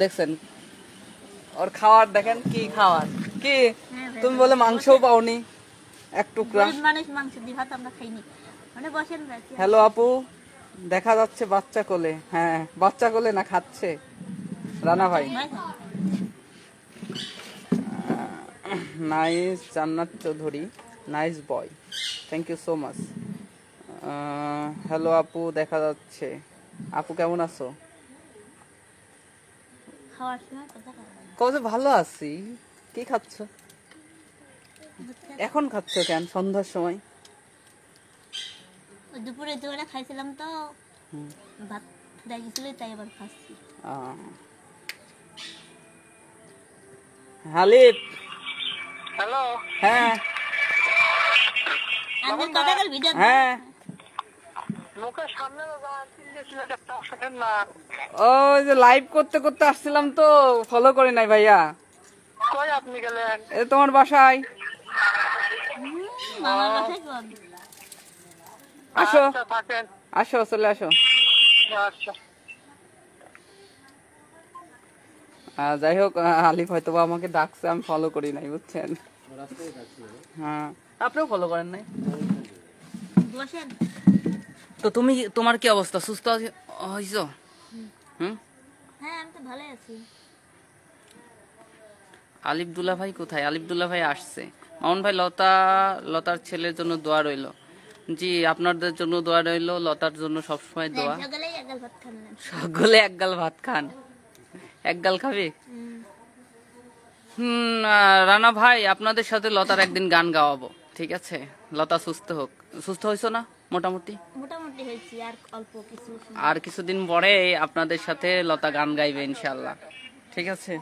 দেখছেন ওর খাওয়ার, দেখেন কি খাওয়ার কি। তুমি বলে মাংসও পাওনি এক টুকরা। হ্যালো আপু, দেখা যাচ্ছে বাচ্চা কোলে। হ্যাঁ বাচ্চা কোলে না খাচ্ছে রানা ভাই। Nice Jannat Chowdhury, nice boy, thank you so much. Hello আপু, দেখা যাচ্ছে। আপু কেমন আছো? কবে ভালো আছি। কি খাচ্ছ এখন? খাচ্ছ কেন সন্ধ্যার সময়? দুপুরে খাইছিলাম তো, ভাত দেখেছিল তাই আবার খাচ্ছি। হালিফ, হ্যালো। হ্যাঁ আমি কথা বল ভিডিও। হ্যাঁ মুখের সামনে না। ওই যে লাইভ করতে করতে আসছিলাম তো, ফলো করি নাই ভাইয়া। কই আপনি গেলেন? এ তোমার বাসায়। মামার বাসায় কোন? আসো আচ্ছা, থাকেন। আসো, চলে আসো। আচ্ছা। যাই হোক, আলিফ হয়তো আমাকে ডাকছে, আমি ফলো করি নাই, বুঝছেন। হ্যাঁ আপনিও ফলো করেন নাই। বসেন। তো তুমি, তোমার কি অবস্থা? সুস্থ হইছো? হ্যাঁ আমি তো ভালো আছি। আলিফদুল্লাহ ভাই কোথায়? আলিফদুল্লাহ ভাই আসছে। মামুন ভাই, লতার ছেলের জন্য দোয়া রইল। জি আপনাদের জন্য দোয়া রইল, লতার জন্য সবসময় দোয়া। সকলে এক গাল ভাত খান। এক গাল খাবে? রানা ভাই, আপনাদের সাথে লতার একদিন গান গাওয়াবো, ঠিক আছে? লতা সুস্থ হোক। সুস্থ হয়েছো না? মোটামুটি হয়েছি, আর অল্প কিছু। আর কিছুদিন পরে আপনাদের সাথে লতা গান গাইবে ইনশাআল্লাহ, ঠিক আছে?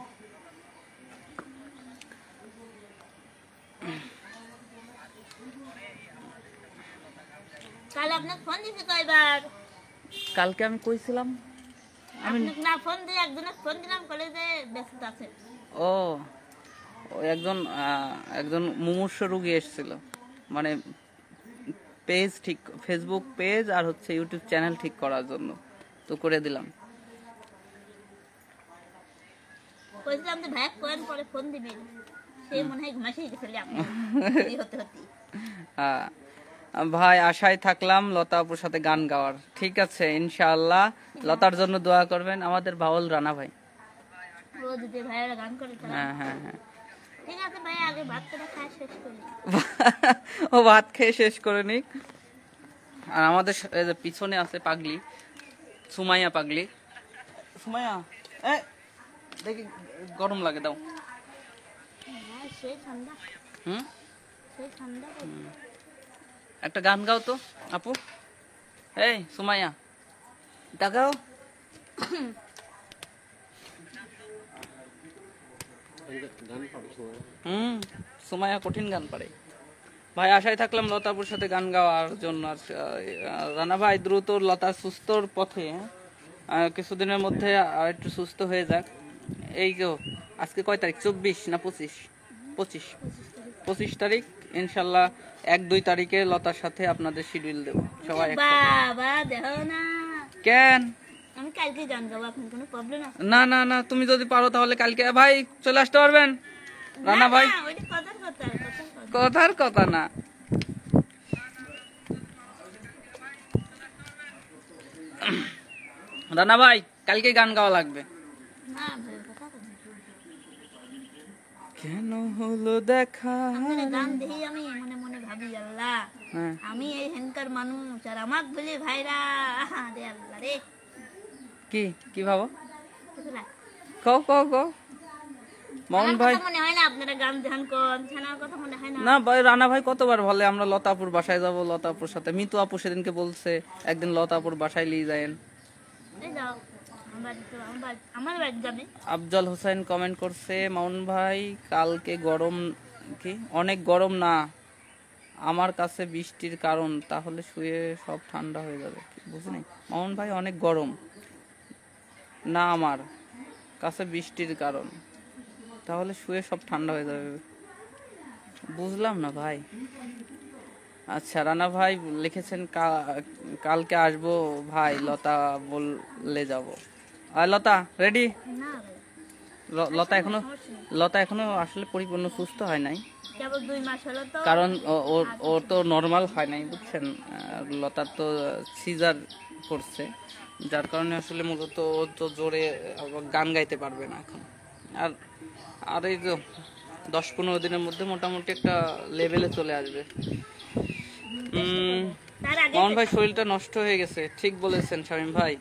কাল আপনাকে ফোন দিতে কয়বার? কালকে আমি কইছিলাম, আমি না ফোন দিয়ে একজনের ফোন দিলাম, কলেজে ব্যস্ত আছে। ও একজন মুমূর্ষ রোগী এসেছিল, মানে পেজ ঠিক, ফেসবুক পেজ আর হচ্ছে ইউটিউব চ্যানেল ঠিক করার জন্য, তো করে দিলাম। কইছিলাম যে ভাই কোন পরে ফোন দিবেন, সে মনে হয় ঘুমাইছে গেছিল আপনি হতে হতে। ভাই আশায় থাকলাম লতা আপুর সাথে গান গাওয়ার, ঠিক আছে ইনশাআল্লাহ। লতার জন্য দোয়া করবেন, আমাদের বাউল রানা ভাই। ও দিদি ভাইরা গান করে। হ্যাঁ হ্যাঁ হ্যাঁ, ঠিক আছে ভাই, আগে ভাতটা খাই শেষ করি। ও ভাত খেয়ে শেষ করে নিক। আর আমাদের পিছনে আছে পাগলি, সুমাইয়া পাগলি। সুমাইয়া দেখি গরম লাগে, দাও। একটা গান গাও তো আপু। এই সুমাইয়া, এটা গাও। সুমাইয়া কঠিন গান পারে। ভাই আশায় থাকলাম লতাপুর সাথে গান গাওয়ার জন্য। রানা ভাই দ্রুত লতা সুস্থর পথে, কিছুদিনের মধ্যে আর একটু সুস্থ হয়ে যাক। এই গো আজকে কয় তারিখ? 24 না 25? 25 তারিখ ইনশাল্লাহ। 1-2 তারিখে লতার সাথে আপনাদের শিডিউল দেব সবাই। বাবা দেখো না কেন? আমি কালকে গান গাবো, আপনার কোনো প্রবলেম আছে? না না না, তুমি যদি পারো তাহলে কালকে ভাই চলে আসতে পারবেন রানা ভাই। কথার কথা না। রানা ভাই কালকে গান গাওয়া লাগবে। কেন হলো দেখা? গান দেখি আমি মনে মনে ভাবি আল্লাহ, আমি এই হেনকার মানুষ, আর আমাকে বলি ভাইরা রে আল্লাহ রে। কি কি ভাবো? কও কও কও। মামুন ভাই মনে হয় না আপনারা গান ধ্যান করেন, ছানার কথা মনে হয় না? না ভাই, রানা ভাই কতবার বলে আমরা লতাপুর বাসায় যাব, লতাপুর সাথে। মিতু আপু সেদিনকে বলছে একদিন লতাপুর বাসায় নিয়ে যায়েন। আফজল হোসেন কমেন্ট করছে, মামুন ভাই কালকে গরম কি অনেক গরম না আমার কাছে বৃষ্টির কারণ, তাহলে শুয়ে সব ঠান্ডা হয়ে যাবে। বুঝলি মামুন ভাই, অনেক গরম না আমার কাছে বৃষ্টির কারণ, তাহলে শুয়ে সব ঠান্ডা হয়ে যাবে। বুঝলাম না ভাই। আচ্ছা রানা ভাই লিখেছেন কালকে আসবো ভাই, লতা বললে যাব। আর লতা রেডি? লতা এখনো আসলে পরিপূর্ণ সুস্থ হয় নাই, কেবল 2 মাস হলো তো। কারণ ও তো নর্মাল হয় নাই বুঝছেন। লতার তো সিজার করছে, যার কারণে আসলে মূলত ও তো জোরে গান গাইতে পারবে না এখন। আর আর এই তো 10-15 দিনের মধ্যে মোটামুটি একটা লেভেলে চলে আসবে। তার আগে মামুন ভাই শরীরটা নষ্ট হয়ে গেছে, ঠিক বলেছেন শামীম ভাই।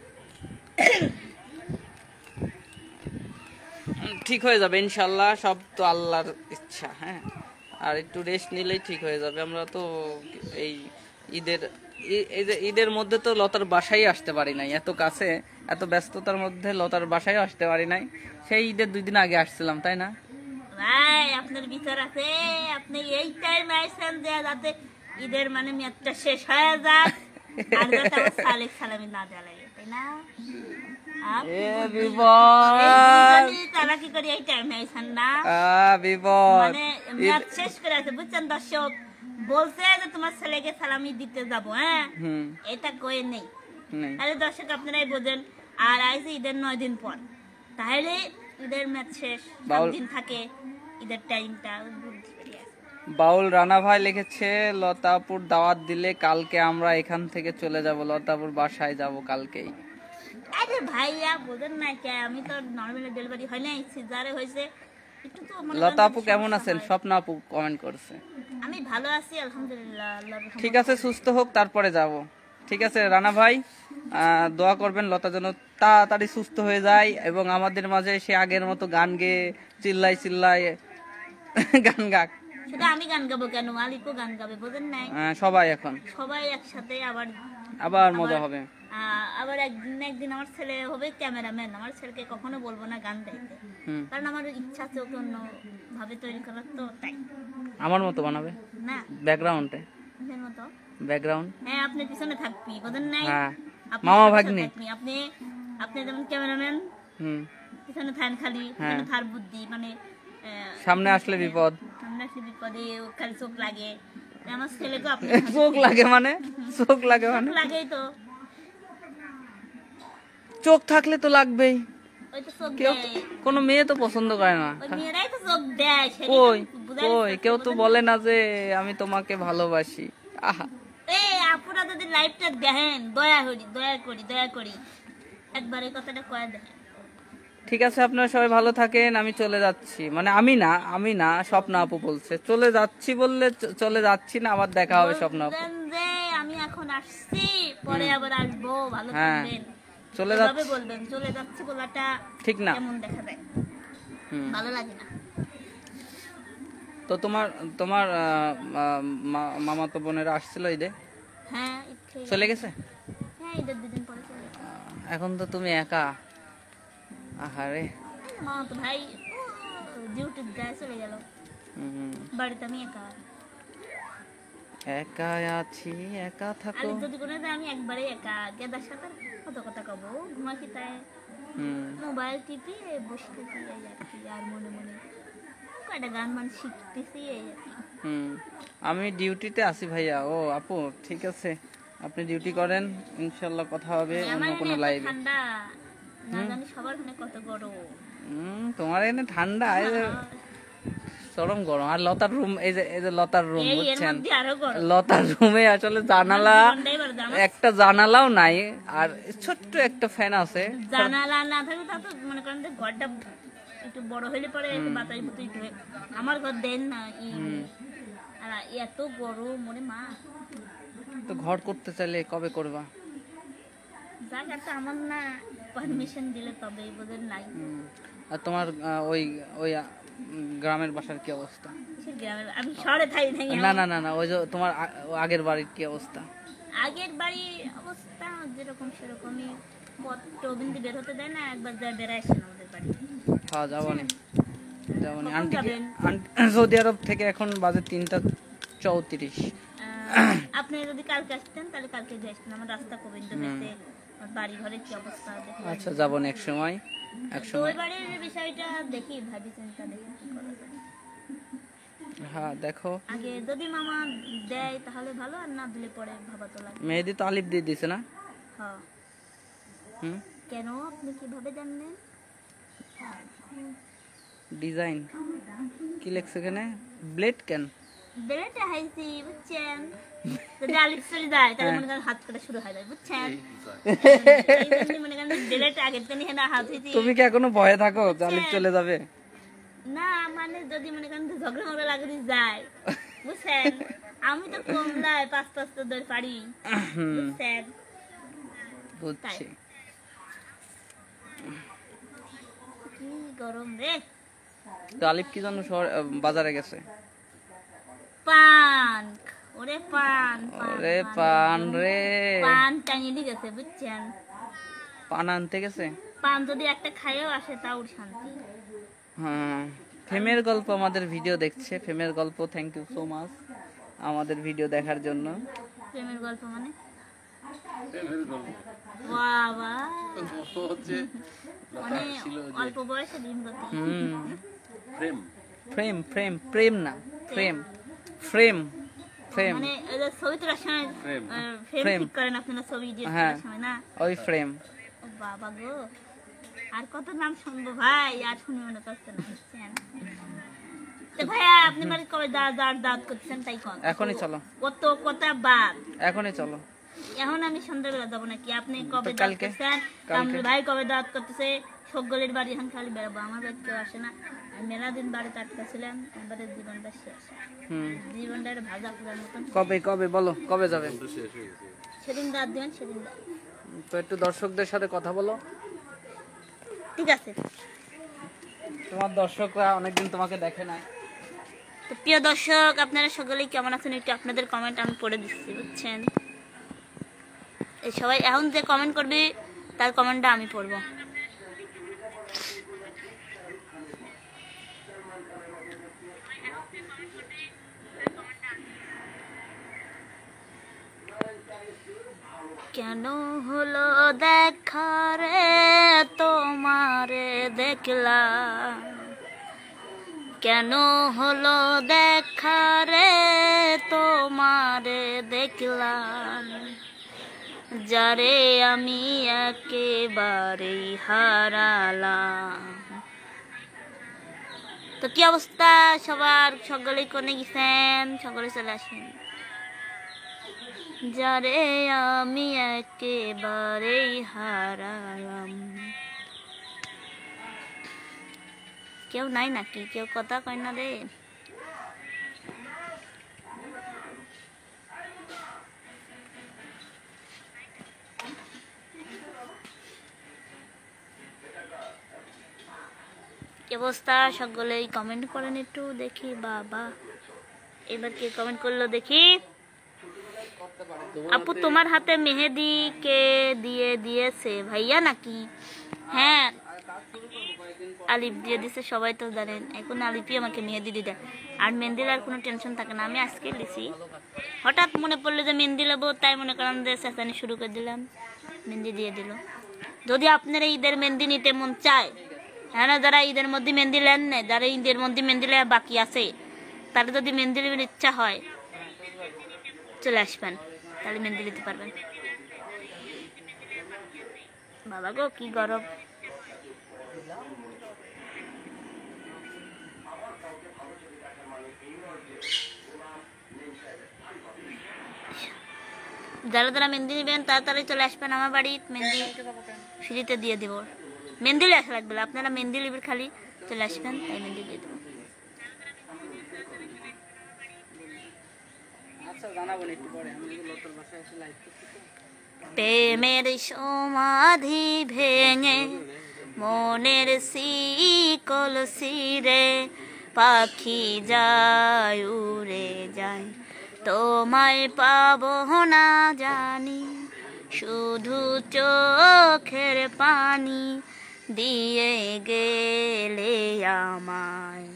ঠিক হয়ে যাবে ইনশাল্লাহ, সব তো আল্লাহর ইচ্ছা। হ্যাঁ, আর একটু রেস্ট নিলেই ঠিক হয়ে যাবে। আমরা তো এই ঈদের মধ্যে তো লতার বাসায় আসতে পারি নাই, এত কাছে, এত ব্যস্ততার মধ্যে লতার বাসায় আসতে পারি নাই। সেই ঈদের 2 দিন আগে আসছিলাম, তাই না ভাই? আপনার বিচার আছে, আপনি এই টাইম আইছেন যে যাতে ঈদের মানে মেয়াদটা শেষ হয়ে যাক, আর যাতে আমার সালেক সালামি না দেওয়া লাগে, তাই না? তারা কি করে এই টাইমে আইছেন না? মানে মেয়াদ শেষ করে আছে বুঝছেন। দর্শক বলছে যে তোমার ছেলেকে সালামি দিতে যাব, হ্যাঁ, এটা কয়ে নেই। তাহলে দর্শক আপনারাই বোঝেন। আর আইছে ঈদের 9 দিন পর, তাহলে ঈদের মেয়াদ শেষ, 7 দিন থাকে ঈদের টাইমটা। বাউল রানা ভাই লিখেছে, লতাপুর দাওয়াত দিলে কালকে আমরা এখান থেকে চলে যাব, লতাপুর বাসায় যাব কালকেই। আরে ভাইয়া বোঝেন না কে, আমি তো নরমালি ডেলিভারি হয় নাই, সিজারে হয়েছে। একটু তো লতা আপু কেমন আছেন? স্বপ্না আপু কমেন্ট করছে। আমি ভালো আছি আলহামদুলিল্লাহ, আল্লাহর রহমতে। ঠিক আছে, সুস্থ হোক তারপরে যাব। ঠিক আছে রানা ভাই, দোয়া করবেন লতা যেন তাড়াতাড়ি সুস্থ হয়ে যায় এবং আমাদের মাঝে সে আগের মতো গান গেয়ে চিল্লাই গান গাক। শুধু আমি গান গাবো কেন, আলিপও গান গাবে, বোঝেন নাই? সবাই এখন সবাই একসাথে আবার মজা হবে। আবার একদিন আমার ছেলে হবে ক্যামেরাম্যান। আমার ছেলেকে কখনো বলবো না গান গাইতে, কারণ আমার ইচ্ছা আছে ওকে অন্য ভাবে তৈরি করার, তো তাই। আমার মতো বানাবে না, ব্যাকগ্রাউন্ডে মতো ব্যাকগ্রাউন্ড। হ্যাঁ, আপনি পিছনে থাকবি, বোঝেন নাই? মামা ভাগ্নে আপনি যেমন ক্যামেরাম্যান, পিছনে থাকেন খালি, পিছনে থার বুদ্ধি, মানে সামনে আসলে বিপদ, সামনে আসলে বিপদে খালি চোখ লাগে। আমার ছেলেকে আপনি চোখ লাগে মানে লাগেই তো, চোখ থাকলে তো লাগবেই। ওই তো চোখ কেউ দেয়, কোনো মেয়ে তো পছন্দ করে না। ওই মেয়েরাই তো চোখ দেয়। কই কেউ তো বলে না যে আমি তোমাকে ভালোবাসি। আহা, আপুরা যদি লাইভটা দেখেন, দয়া করি একবার এই কথাটা কয়ে দেখেন। ঠিক আছে, আপনারা সবাই ভালো থাকেন। আমি চলে যাচ্ছি, মানে আমি না স্বপ্না আপু বলছে চলে যাচ্ছি, বললে চলে যাচ্ছি না, আবার দেখা হবে স্বপ্না আপু। যে আমি এখন আসছি, পরে আবার আসবো, ভালো হ্যাঁ, থাকবেন। চলে যাচ্ছি বলবেন চলে যাচ্ছি বলাটা ঠিক না, কেমন দেখা যায়, ভালো লাগে না। তো তোমার মামাতো বোনেরা আসছিল ঈদে? হ্যাঁ, চলে গেছে। হ্যাঁ, ঈদের 2 দিন পরে চলে গেছে। এখন তো তুমি একা। আহারে, মামা তো ভাই ডিউটি যায় চলে গেল, বাড়িতে আমি একা আছি, একা থাকো। আর যদি কোনো আমি একবারে একা, গেদার সাথে কত কথা কব, ঘুমাকি তাই মোবাইল টিপি বসে থাকি, এই আর কি। আর মনে কয়টা গান শিখতেছি, এই আর কি। আমি ডিউটিতে আছি ভাইয়া। ও আপু, ঠিক আছে, আপনি ডিউটি করেন, ইনশাল্লাহ কথা হবে অন্য কোনো লাইভে। ঠান্ডা না জানি সবার এখানে কত গরম। তোমার এখানে ঠান্ডা, চরম গরম। আর লতার রুম, এই যে লতার রুম, বুঝছেন, লতার রুমে আসলে জানালা, একটা জানালাও নাই, আর ছোট্ট একটা ফ্যান আছে। জানালা না থাকলে তা তো মনে করেন যে ঘরটা একটু বড় হলে পরে বাতাস বুতাস ঢোকে। আমার ঘর দেন না, আর এত গরম, মনে মা। তো ঘর করতে চাইলে কবে করবা? জায়গাটা আমার না, পারমিশন দিলে তবেই, বোঝেন নাই। আর তোমার ওই গ্রামের বাসার কি অবস্থা? আমি শহরে থাকি না, ওই যে তোমার আগের বাড়ির কি অবস্থা? আগের বাড়ির অবস্থা যেরকম সেরকমই, পত্র বিন্দু বের হতে দেয় না, একবার যা বেড়ে আসেন আমাদের বাড়ি। হ্যাঁ, যাবনি আন্টি। সৌদি আরব থেকে এখন বাজে 3:34। আপনি যদি কালকে আসতেন তাহলে কালকে দিয়ে আসতেন। আমার রাস্তা গোবিন্দ গেছে, বাড়ি ঘরের কি অবস্থা দেখি। আচ্ছা, যাবো এক সময়। ওই বাড়ির বিষয়টা দেখি, ভাবি চিন্তা দেখি কি করা যায়। হ্যাঁ, দেখো আগে যদি মামা দেয় তাহলে ভালো, আর না দিলে পরে ভাবা তো লাগে। মেহেদি তো আলিফ দিয়ে দিছে না? হ্যাঁ। কেন, আপনি কিভাবে জানলেন? ডিজাইন কি লেখছে এখানে? ব্লেড কেন? বেলেটে হাইছি বুঝছেন, যদি আলিফ চলে যায় তাহলে মনে করেন হাত কাটা শুরু হয়ে যায় বুঝছেন। এই জন্য মনে করেন বেলেট আগের দিন এখানে হাত হয়েছি। তুমি কি এখনো ভয়ে থাকো জালিপ চলে যাবে? না মানে যদি মনে করেন ঝগড়া মগড়া লাগে যায় বুঝছেন, আমি তো কমলায় 5-5 তো দৌড় পারি বুঝছেন। বুঝছি। কি গরম রে। তো আলিফ কি জন্য বাজারে গেছে? পান, ওরে পান, ওরে পান রে, পান টাঙিয়ে দিয়ে গেছে বুঝছেন। পান আনতে গেছে। পান যদি একটা খাইও আসে তাও শান্তি। হ্যাঁ, ফেমের গল্প আমাদের ভিডিও দেখছে। ফেমের গল্প, থ্যাংক ইউ সো মাচ আমাদের ভিডিও দেখার জন্য। প্রেমের গল্প মানে বাবা মানে অল্প বয়সে ডিমগতি। প্রেম প্রেম প্রেম প্রেম না, প্রেম ফ্রেম ফ্রেম মানে ওই যে ছবি তোলার সময় ফ্রেম ঠিক করেন আপনারা ছবি এডিট করার সময় না, ওই ফ্রেম। ও বাবা গো, আর কত নাম শুনবো ভাই, আর শুনে মনে করছে না বুঝছেন। তো ভাইয়া আপনি মানে কবে দাঁত করছেন তাই কোন? এখনই চলো, কত কথা বাদ, এখনই চলো। এখন আমি সন্ধ্যাবেলা যাবো নাকি? আপনি কবে দাঁত কালকে করছেন? কামরুল ভাই কবে দাঁত করতেছে? সকলের বাড়ি এখন খালি বেড়াবো, আমার বাড়ি কেউ আসে না। আমি মেলা দিন বাড়িতে আটকা ছিলাম, আমাদের জীবনটা শেষ। জীবনটা একটা ভাজা ফুলার মতন। কবে কবে বলো, কবে যাবে? সেদিন দাঁত দিবেন, সেদিন দাঁত। তো একটু দর্শকদের সাথে কথা বলো। ঠিক আছে। তোমার দর্শকরা অনেকদিন তোমাকে দেখে নাই। তো প্রিয় দর্শক, আপনারা সকলেই কেমন আছেন একটু আপনাদের কমেন্ট আমি পড়ে দিচ্ছি বুঝছেন। এই সবাই এখন যে কমেন্ট করবে তার কমেন্টটা আমি পড়বো। কেন হলো দেখা রে তোমারে দেখলাম, কেন হলো দেখা রে তোমারে দেখলাম, যারে আমি একেবারেই হারালাম। তো কি অবস্থা সবার? সকলেই কোনে গেছেন? সকলে চলে আসেন। যারে আমি একেবারেই হারালাম। কেউ নাই নাকি? কেউ কথা কয় না রে। কি অবস্থা? সকলেই কমেন্ট করেন একটু দেখি। বাবা এবার কে কমেন্ট করলো দেখি। আপু তোমার হাতে মেহেদি কে দিয়ে দিয়েছে? ভাইয়া নাকি? হ্যাঁ আলিফ দিয়ে দিছে, সবাই তো জানেন। এখন আলিফই আমাকে মেহেদি দিয়ে দেয়, আর মেহেদির আর কোনো টেনশন থাকে না। আমি আজকে লিছি, হঠাৎ মনে পড়লো যে মেহেদি নেবো, তাই মনে করেন যে চেঁচানি শুরু করে দিলাম, মেহেদি দিয়ে দিল। যদি আপনারা ঈদের মেহেদি নিতে মন চায়, হ্যাঁ যারা ঈদের মধ্যে মেহেদি নেন না, যারা ঈদের মধ্যে মেহেদি নেওয়া বাকি আছে, তারা যদি মেহেদি নেওয়ার ইচ্ছা হয় চলে আসবেন, তাহলে মেহেদি নিতে পারবেন। বাবা গো কি গরম। যারা যারা মেহেদি নেবেন তাড়াতাড়ি চলে আসবেন আমার বাড়ি, মেহেদি ফ্রিতে দিয়ে দেবো। মেহেদি আসা লাগবে না, আপনারা মেহেদি নেবেন খালি চলে আসবেন, তাই মেহেদি দিয়ে দেবো। প্রেমের সমাধি ভেঙে মনের শিকল শিরে পাখি যায় উড়ে যায়, তোমায় পাবো না জানি, শুধু চোখের পানি দিয়ে গেলে আমায়।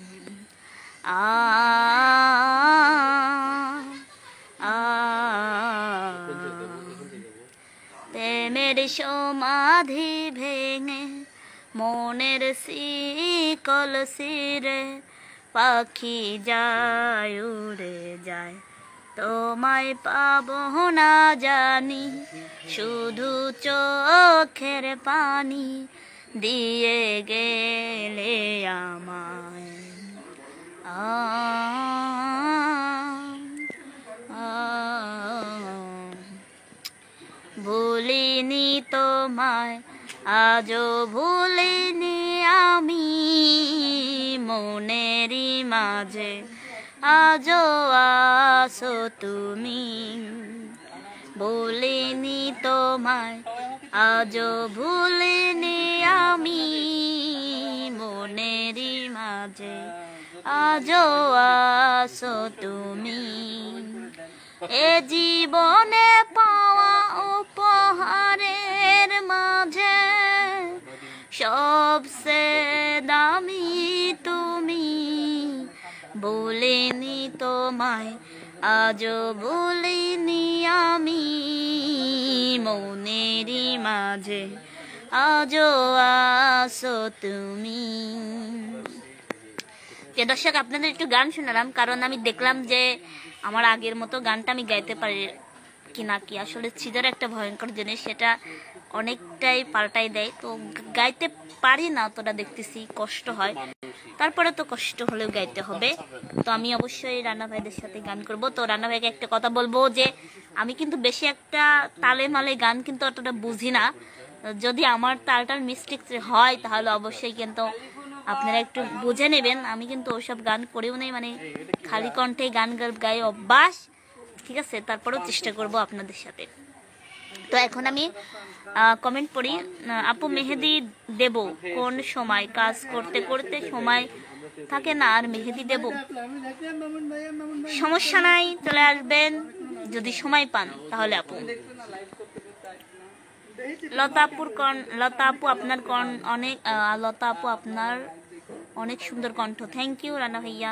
প্রেমের সমাধি ভেঙে মনের শিকল শিরে পাখি যায় উড়ে যায়, তোমায় পাবো না জানি, শুধু চোখের পানি দিয়ে গেলে আমার। তোমায় আজও ভুলিনি আমি মনেরই মাঝে আজও আসো তুমি ভুলিনি তোমায় আজও ভুলিনি আমি মনেরই মাঝে আজও আসো তুমি এ জীবনে পাওয়া উপহারের মাঝে সবচেয়ে দামি তুমি ভুলিনি তোমায় আজও ভুলিনি আমি মনেরই মাঝে আজও আসো তুমি। প্রিয় দর্শক, আপনাদের একটু গান শোনালাম কারণ আমি দেখলাম যে আমার আগের মতো গানটা আমি গাইতে পারি কিনা কি। আসলে সিজার একটা ভয়ঙ্কর জিনিস, সেটা অনেকটাই পাল্টাই দেয়, তো গাইতে পারি না অতটা, দেখতেছি কষ্ট হয়, তারপরে তো কষ্ট হলেও গাইতে হবে। তো আমি অবশ্যই রানা ভাইদের সাথে গান করব। তো রানা ভাইকে একটা কথা বলবো যে আমি কিন্তু বেশি একটা তালে মালে গান কিন্তু অতটা বুঝি না, যদি আমার তালটার মিস্টেক হয় তাহলে অবশ্যই কিন্তু আপনারা একটু বুঝে নেবেন। আমি কিন্তু ওসব গান করেও নেই, মানে খালি কণ্ঠে গান গাই অভ্যাস, ঠিক আছে। তারপরেও চেষ্টা করব আপনাদের সাথে। তো এখন আমি কমেন্ট পড়ি। আপু মেহেদি দেব কোন সময়? কাজ করতে করতে সময় থাকে না আর মেহেদি দেব। সমস্যা নাই, চলে আসবেন যদি সময় পান তাহলে। আপু লতা আপু আপনার লতা আপু আপনার অনেক সুন্দর কণ্ঠ। থ্যাংক ইউ রানা ভাইয়া,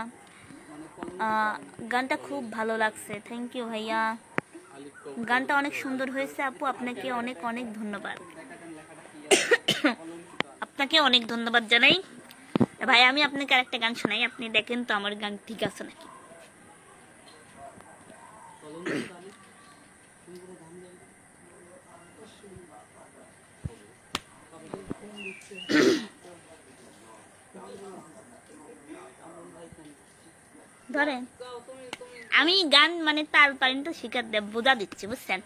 গানটা খুব ভালো লাগছে। থ্যাংক ইউ ভাইয়া, গানটা অনেক সুন্দর হয়েছে আপু, আপনাকে অনেক অনেক ধন্যবাদ। আপনাকে অনেক ধন্যবাদ জানাই ভাই। আমি আপনাকে আরেকটা গান শোনাই, আপনি দেখেন তো আমার গান ঠিক আছে নাকি। ধরেন আমি গান মানে তাল পাইন তো শিকার দেব বোঝা দিচ্ছি, বুঝছেন।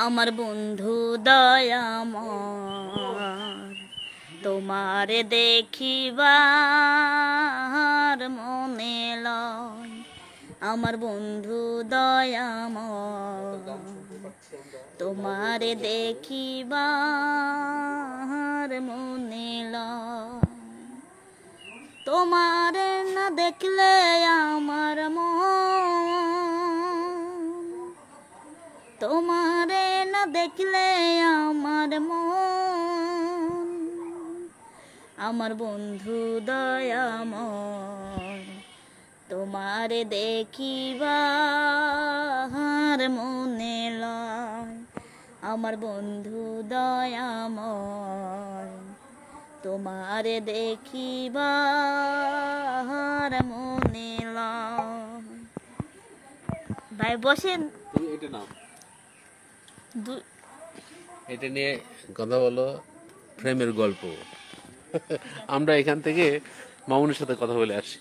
আমার বন্ধু দয়াময় তোমারে দেখিবার মনে লয়। আমার বন্ধু দয়াময় তোমারে দেখিবার মনে লয়। তোমারে না দেখলে আমার মন, তোমারে না দেখলে আমার মন। আমার বন্ধু দয়াময় তোমারে দেখিবার মনে লয়। আমার বন্ধু দয়াময় তোমারে দেখিবার মনে লয়। ভাই বসেন, এটা নিয়ে কথা বলো, প্রেমের গল্প। আমরা এখান থেকে মামুনের সাথে কথা বলে আসি।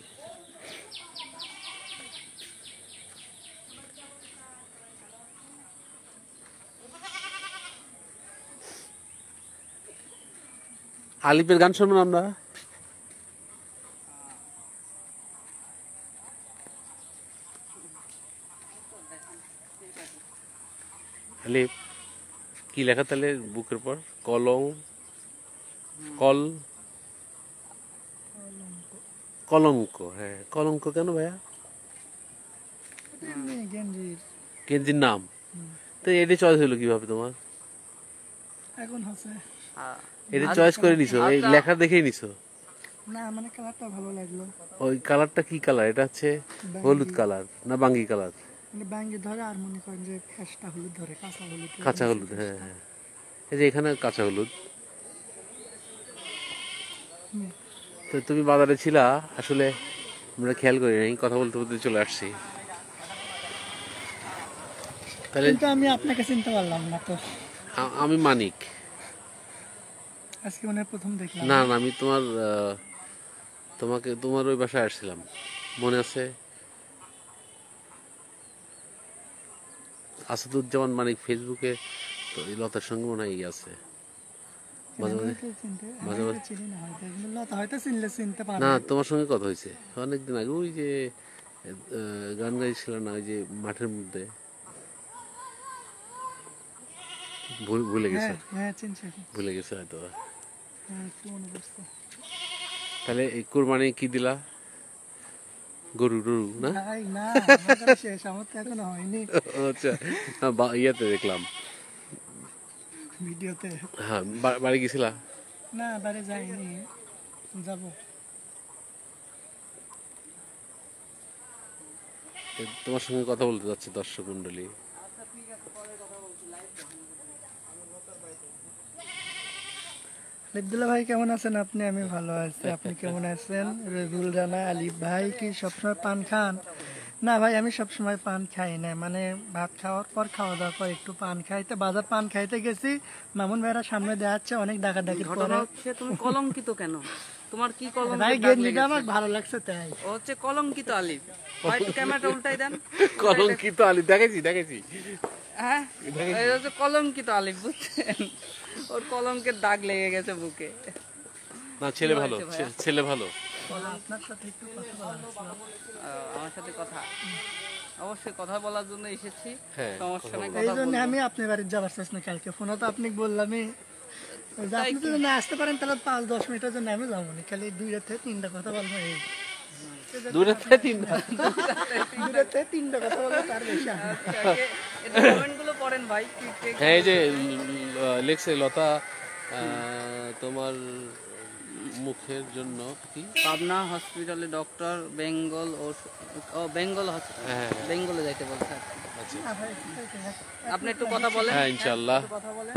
আলিপের গান শুনুন আমরা। আলিপ কি লেখা তাহলে বুকের পর? কলঙ্ক। হ্যাঁ, কলঙ্ক কেন ভাইয়া? গেঞ্জির নাম তো এটা চয়েস হলো কিভাবে তোমার? এখন আছে এটা চয়েস করে নিছো, এই লেখা দেখেই নিছো? না, মানে কালারটা ভালো লাগলো। ওই কালারটা কি কালার? এটা হচ্ছে হলুদ কালার না বাঙ্গি কালার? মানে ব্যাঙ্গে ধরে, আর মনে করেন যে ফ্যাশটা হলুদ ধরে, কাঁচা হলুদ। কাঁচা হলুদ, হ্যাঁ হ্যাঁ, এই যে এখানে কাঁচা হলুদ। তো তুমি বাজারে ছিলা, আসলে আমরা খেয়াল করি নাই, কথা বলতে বলতে চলে আসছি। তাহলে কিন্তু আমি আপনাকে চিনতে পারলাম না তো। আমি মানিক। আজকে মানে প্রথম দেখলাম। না না, আমি তোমার ওই বাসায় আসছিলাম, মনে আছে? আসাদুজ্জামান মানিক ফেসবুকে তো এই লতার সঙ্গে মনে হয় আছে মাঝে মাঝে মাঝে মাঝে চিনি না হয়তো, কিন্তু লতা হয়তো চিনলে চিনতে পারবে। না তোমার সঙ্গে কথা হয়েছে অনেকদিন আগে, ওই যে গান গাইছিল না ওই যে মাঠের মধ্যে, ভুলে গেছে, হ্যাঁ চিনছি। ভুলে গেছে হয়তো। হ্যাঁ একটু মনে পড়ছে। তাহলে এই কোরবানি কি দিলা? গরু টরু না? ভাই না, আমার তো শেষ, আমার তো এখনো হয়নি। আচ্ছা, ইয়েতে দেখলাম ভিডিওতে। হ্যাঁ, বাড়ি গেছিলা? না বাড়ি যাইনি, যাবো। তোমার সঙ্গে কথা বলতে যাচ্ছে দর্শক মন্ডলী। আলিফুল্লাহ ভাই কেমন আছেন আপনি? আমি ভালো আছি, আপনি কেমন আছেন? রবিউল রানা, আলিফ ভাই কি সবসময় পান খান? না ভাই, আমি সবসময় পান খাই না, মানে ভাত খাওয়ার পর, খাওয়া দাওয়ার পর একটু পান খাইতে, বাজার পান খাইতে গেছি, মামুন ভাইরা সামনে দেখাচ্ছে, অনেক ডাকাডাকির পরে। তুমি কলঙ্কিত কেন? তোমার কি কলঙ্ক? ভাই গেঞ্জিটা আমার ভালো লাগছে তাই। ও হচ্ছে কলঙ্কিত আলিফ। ক্যামেরাটা উল্টাই দেন। কলঙ্কিত আলী দেখেছি। হ্যাঁ, এই হচ্ছে কলঙ্কিত আলিফ, বুঝছেন? ওর কলঙ্কের দাগ লেগে গেছে বুকে। না, ছেলে ভালো, ছেলে ভালো। আপনার সাথে একটু কথা বলা আমার সাথে কথা, অবশ্যই কথা বলার জন্য এসেছি, হ্যাঁ, সমস্যা নেই, এই কথা জন্য বলবো। আমি আপনার বাড়ি যাবার চাচ্ছি না কালকে, ফোনে তো আপনি বললামই যে আপনি যদি না আসতে পারেন তাহলে 5-10 মিনিটের জন্য আমি যাবো না, খালি 2 থেকে 3টা কথা বলবো। এই দূরে থেকে 3টা 2 থেকে 3টা কথা বলবো, তার বেশি আমি না। এটা কমেন্টগুলো পড়েন ভাই। হ্যাঁ, এই যে লেখছে লতা, তোমার মুখের জন্য কি পাবনা হসপিটালে ডক্টর বেঙ্গল বেঙ্গল বেঙ্গলে যাইতে বলছে। আছে? না ভাই, ঠিক আছে, হ্যাঁ। আপনি একটু কথা বলেন। হ্যাঁ, ইনশাআল্লাহ। একটু কথা বলেন।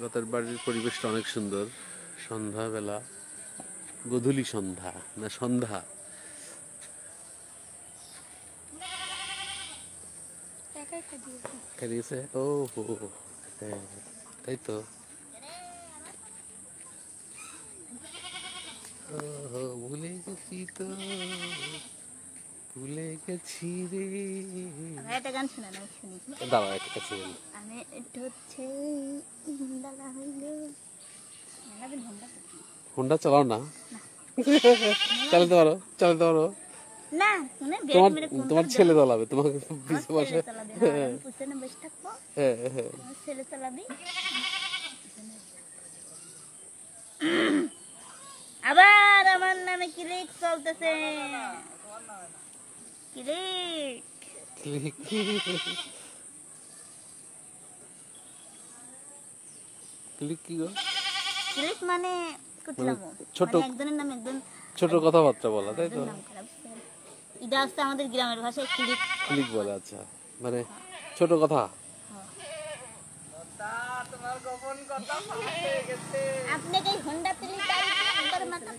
লতার বাড়ির পরিবেশটা অনেক সুন্দর, সন্ধ্যাবেলা, গোধূলি সন্ধ্যা না সন্ধ্যা। খেয়ে গেছে, ও হো, হ্যাঁ তাই তো। ভুলে গেছি তো, ভুলে গেছি রে। ভাই একটা গান শোনা না, শুনি। দাঁড়া একটা কাছে গেল। আমি একটু হচ্ছে ডালা হইলো ফোনটা চালাও না, চালাতে পারো, চালাতে পারো। না, শুনে তোমার মেরে কোন তোমার ছেলে চালাবে, তোমাকে পিছনে বসে। ছেলে চালাবে, হ্যাঁ, আমি পিছনে বসে থাকবো, হ্যাঁ হ্যাঁ, আমার ছেলে চালাবি। আবার আমার নামে ক্লিক চলতেছে, ক্লিক। ক্লিক কি গো? ক্লিক মানে কুটলাম, ছোট মানে একজনের নামে একজন ছোট কথাবার্তা বলা, তাই তো? নাম খারাপ। এটা হচ্ছে আমাদের গ্রামের ভাষায় ক্লিক। ক্লিক বলে, আচ্ছা, মানে ছোট কথা। তোমার গোপন কথা ফাঁস হয়ে গেছে। আপনি কি হোন্ডা ক্লিক একবার মাথা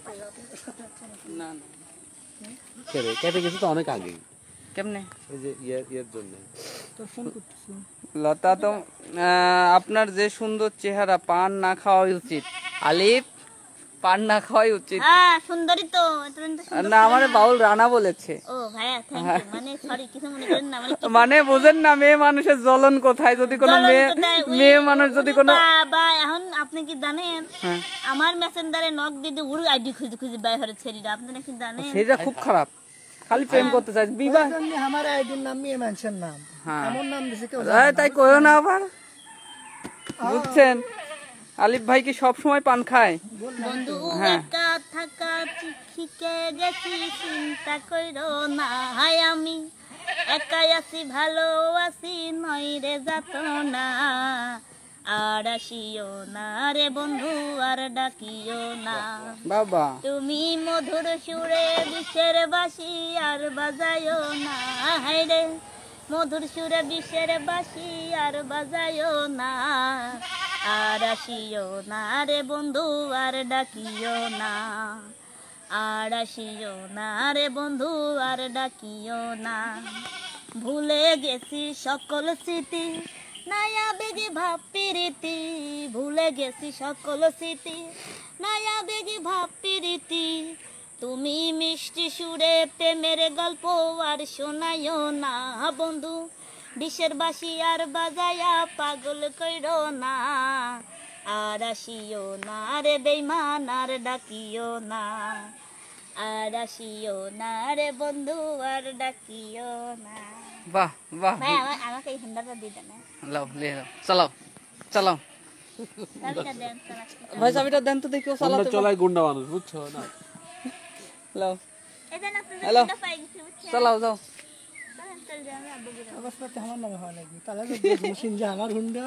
না না, কেটে গেছে তো অনেক আগে, কেমনে? এই যে ইয়ের জন্য। তো ফোন করতেছি। লতা তো আপনার যে সুন্দর চেহারা, পান না খাওয়াই উচিত আলিফ, পান না খাওয়াই উচিত। হ্যাঁ, সুন্দরী তো, তুরন্ত সুন্দর। না, আমার বাউল রানা বলেছে। ও ভাইয়া, থ্যাংক ইউ। মানে সরি, কিছু মনে করেন না, মানে মানে বুঝেন না, মেয়ে মানুষের জ্বলন কোথায়, যদি কোনো মেয়ে মানুষ যদি কোনো বাবা, এখন আপনি কি জানেন হ্যাঁ, আমার মেসেঞ্জারে নক দিয়ে উড়ু আইডি খুঁজে খুঁজে বাইরে ছেড়িরা, আপনি নাকি জানেন? সেটা খুব খারাপ, খালি প্রেম করতে চাই, বিবাহ। ওই জন্য আমার আইডির নাম মেয়ে মানুষের নাম, হ্যাঁ, এমন নাম দিছে কেউ তাই কইও না আবার, বুঝছেন? আলিফ ভাই কি সব সময় পান খায়? বন্ধু হ্যাঁ। একা থাকা শিখে গেছি, চিন্তা কইরো না, হাই আমি একাই আছি, ভালো আছি, নয় রে যাত না, আর আসিও না রে বন্ধু, আর ডাকিও না। বাবা, তুমি মধুর সুরে বিষের বাঁশি আর বাজায়ো না, হাই রে মধুর সুরে বিষের বাঁশি আর বাজায়ো না, আর আসিও না রে বন্ধু, আর ডাকিও না, আর আসিও না রে বন্ধু, আর ডাকিও না। ভুলে গেছি সকল স্মৃতি, নয়া বেগে ভাব প্রীতি, ভুলে গেছি সকল স্মৃতি, নয়া বেগে ভাব প্রীতি, তুমি মিষ্টি সুরে প্রেমের গল্প আর শোনায়ও না বন্ধু, ডিশের বাঁশি আর বাজায়া পাগল কইরো না, আর আসিও না রে বেইমান আর ডাকিও না, আর আসিও না রে বন্ধু আর ডাকিও না। বাহ বাহ, ভাই আমাকে এই হুন্ডাটা দিয়ে দেন, লাও লে লাও, চালাও চালাও চাবিটা দেন, ভাই, চাবিটা দেন তো দেখি ও আমরা চালাতে চলাই গুন্ডা মানুষ, বুঝছো না? লাও, এই দেন আপনাদের হ্যালো, হুন্ডা পাই গেছে, বুঝছেন? চালাও যাও। চল যাবে আব্বু গিরা। অবস্থাতে আমার নামে হওয়া লাগবে, তাহলে মেশিন যে আমার হুন্ডা।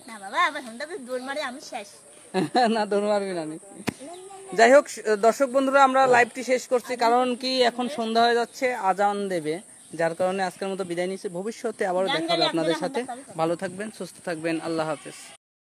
না বাবা, আবার হুন্ডাতে দৌড় মারে আমি শেষ। না দৌড় মারবি না নি। যাই হোক দর্শক বন্ধুরা, আমরা লাইভটি শেষ করছি, কারণ কি এখন সন্ধ্যা হয়ে যাচ্ছে, আজান দেবে, যার কারণে আজকের মতো বিদায় নিচ্ছি। ভবিষ্যতে আবারও দেখা হবে আপনাদের সাথে। ভালো থাকবেন, সুস্থ থাকবেন, আল্লাহ হাফেজ।